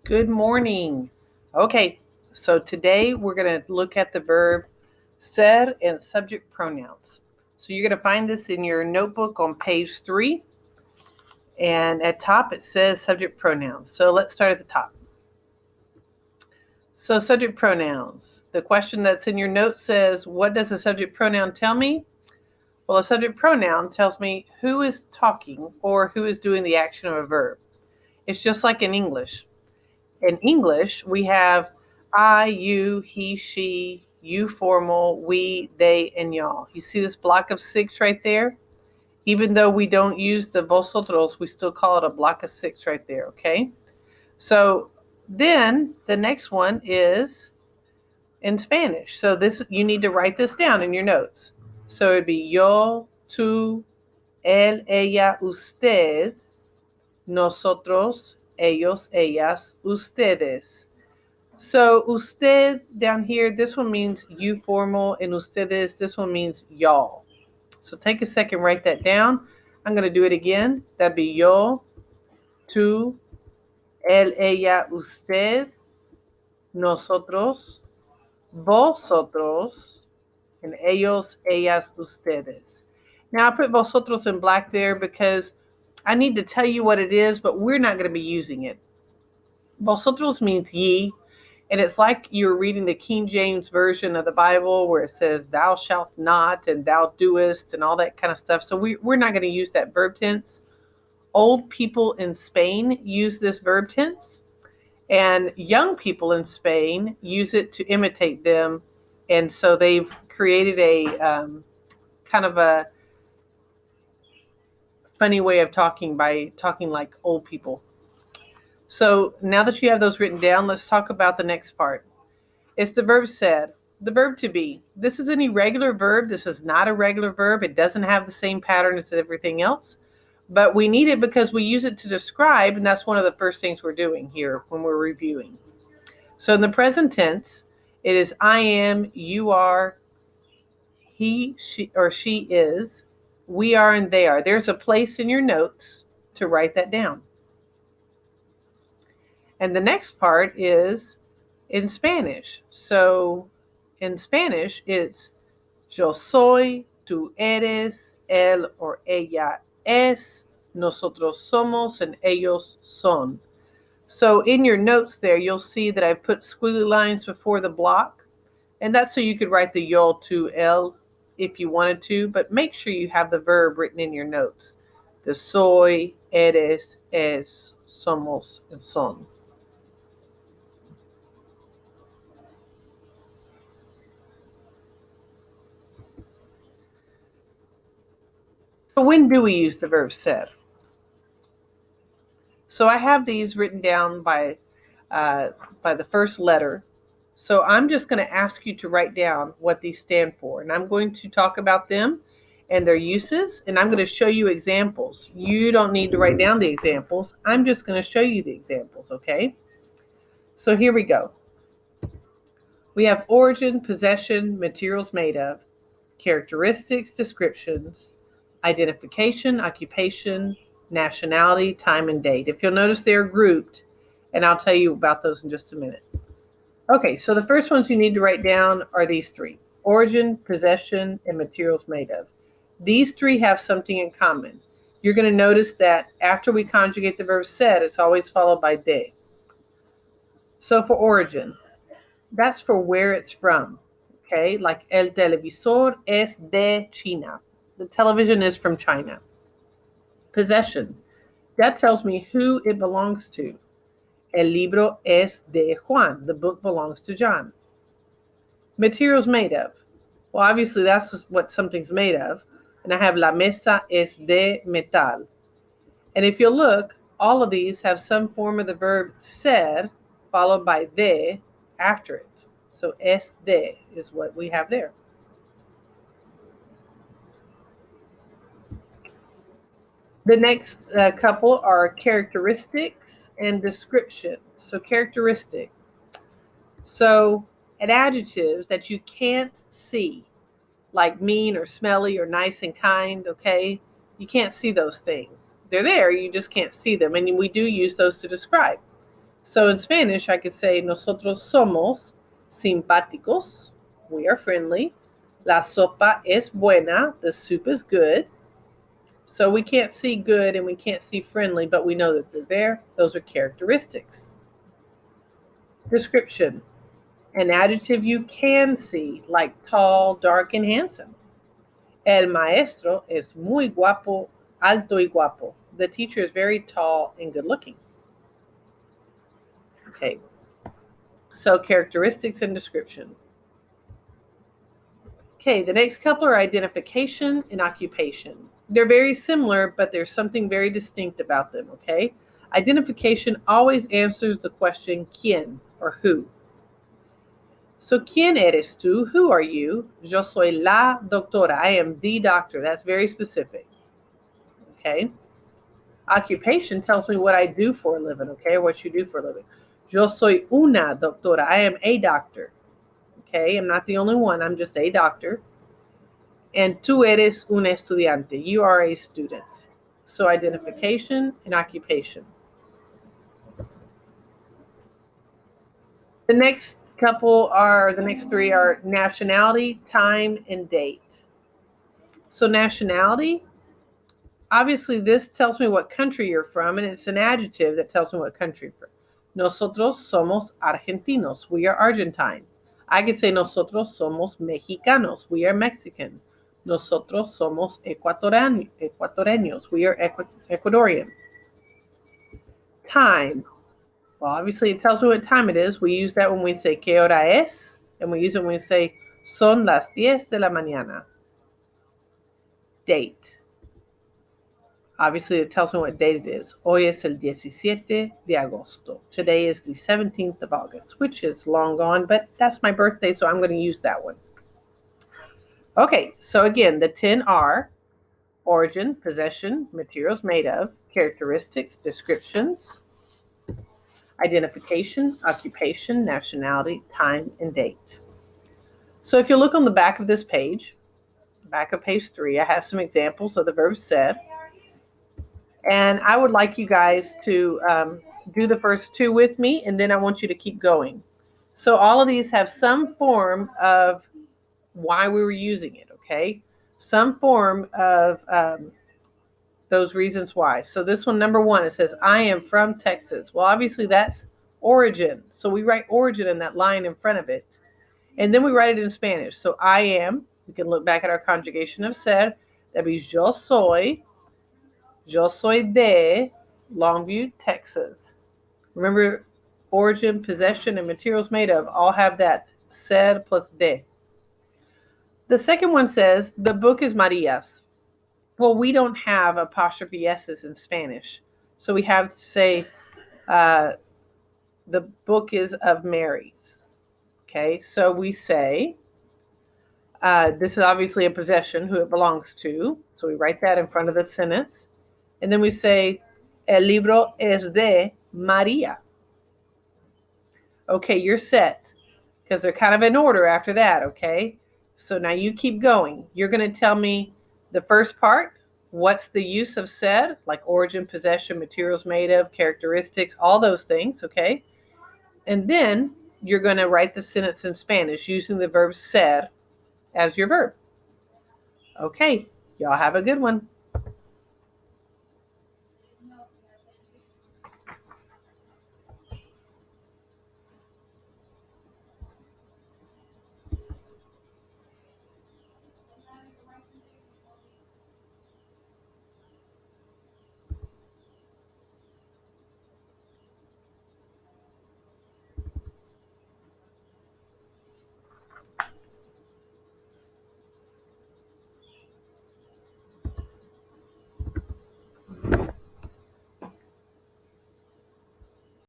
Good morning. Okay, so today we're going to look at the verb ser and subject pronouns. So you're going to find this in your notebook on page 3. And at top it says subject pronouns. So let's start at the top. So subject pronouns. The question that's in your note says, what does a subject pronoun tell me? Well, a subject pronoun tells me who is talking or who is doing the action of a verb. It's just like in English. In English, we have I, you, he, she, you formal, we, they, and y'all. You see this block of 6 right there? Even though we don't use the vosotros, we still call it a block of 6 right there, okay? So then the next one is in Spanish. So this you need to write this down in your notes. So it'd be yo, tú, él, ella, usted, nosotros, ellos, ellas, ustedes. So usted down here, this one means you formal, and ustedes, this one means y'all. So take a second, write that down. I'm going to do it again. That'd be yo, tú, él, ella, usted, nosotros, vosotros, and ellos, ellas, ustedes. Now I put vosotros in black there because I need to tell you what it is, but we're not going to be using it. Vosotros means ye, and it's like you're reading the King James Version of the Bible where it says thou shalt not and thou doest and all that kind of stuff. So we're not going to use that verb tense. Old people in Spain use this verb tense, and young people in Spain use it to imitate them. And so they've created a kind of a funny way of talking by talking like old people. So now that you have those written down, let's talk about the next part. It's the verb ser, the verb to be. This is an irregular verb. This is not a regular verb. It doesn't have the same pattern as everything else, but we need it because we use it to describe, and that's one of the first things we're doing here when we're reviewing. So in the present tense, it is I am, you are, he, she, or she is, we are, and they are. There's a place in your notes to write that down. And the next part is in Spanish. So in Spanish, it's yo soy, tú eres, él or ella es, nosotros somos, and ellos son. So in your notes there, you'll see that I've put squiggly lines before the block. And that's so you could write the yo, tú, él if you wanted to, but make sure you have the verb written in your notes. The soy, eres, es, somos, and son. So when do we use the verb ser? So I have these written down by the first letter. So I'm just going to ask you to write down what these stand for. And I'm going to talk about them and their uses. And I'm going to show you examples. You don't need to write down the examples. I'm just going to show you the examples, okay? So here we go. We have origin, possession, materials made of, characteristics, descriptions, identification, occupation, nationality, time, and date. If you'll notice, they're grouped, and I'll tell you about those in just a minute. Okay, so the first ones you need to write down are these 3: origin, possession, and materials made of. These 3 have something in common. You're going to notice that after we conjugate the verb ser, it's always followed by de. So for origin, that's for where it's from. Okay, like el televisor es de China. The television is from China. Possession, that tells me who it belongs to. El libro es de Juan. The book belongs to John. Materials made of. Well, obviously that's what something's made of. And I have la mesa es de metal. And if you look, all of these have some form of the verb ser followed by de after it. So es de is what we have there. The next couple are characteristics and descriptions. So characteristic. So an adjective that you can't see, like mean or smelly or nice and kind, okay? You can't see those things. They're there, you just can't see them. And we do use those to describe. So in Spanish, I could say, nosotros somos simpáticos. We are friendly. La sopa es buena. The soup is good. So we can't see good and we can't see friendly, but we know that they're there. Those are characteristics. Description. An adjective you can see, like tall, dark, and handsome. El maestro es muy guapo, alto y guapo. The teacher is very tall and good looking. Okay, so characteristics and description. Okay, the next couple are identification and occupation. They're very similar, but there's something very distinct about them, okay? Identification always answers the question quién or who. So, ¿quién eres tú? Who are you? Yo soy la doctora. I am the doctor. That's very specific. Okay. Occupation tells me what I do for a living, okay? What you do for a living. Yo soy una doctora. I am a doctor. Okay. I'm not the only one. I'm just a doctor. And tú eres un estudiante. You are a student. So, identification and occupation. The next three are nationality, time, and date. So nationality, obviously this tells me what country you're from, and it's an adjective that tells me what country you're from. Nosotros somos argentinos. We are Argentine. I could say nosotros somos mexicanos. We are Mexican. Nosotros somos ecuatorianos. We are Ecuadorian. Time. Well, obviously it tells me what time it is. We use that when we say ¿qué hora es? And we use it when we say son las 10 de la mañana. Date. Obviously it tells me what date it is. Hoy es el 17 de agosto. Today is the 17th of August, which is long gone, but that's my birthday, so I'm going to use that one. Okay, so again, the 10 are origin, possession, materials made of, characteristics, descriptions, identification, occupation, nationality, time, and date. So if you look on the back of this page, back of page 3, I have some examples of the verb said. And I would like you guys to do the first two with me, and then I want you to keep going. So all of these have some form of why we were using it, okay? Some form of those reasons why. So this one, number 1, it says, I am from Texas. Well, obviously that's origin. So we write origin in that line in front of it. And then we write it in Spanish. So I am, we can look back at our conjugation of said. That means yo soy de Longview, Texas. Remember, origin, possession, and materials made of all have that said plus de. The second one says, the book is Maria's. Well, we don't have apostrophe s's in Spanish. So we have to say, the book is of Mary's. Okay, so we say, this is obviously a possession, who it belongs to. So we write that in front of the sentence. And then we say, el libro es de María. Okay, you're set. Because they're kind of in order after that, okay? So now you keep going. You're going to tell me the first part. What's the use of said? Like origin, possession, materials made of, characteristics, all those things, okay? And then you're going to write the sentence in Spanish using the verb said as your verb. Okay, y'all have a good one.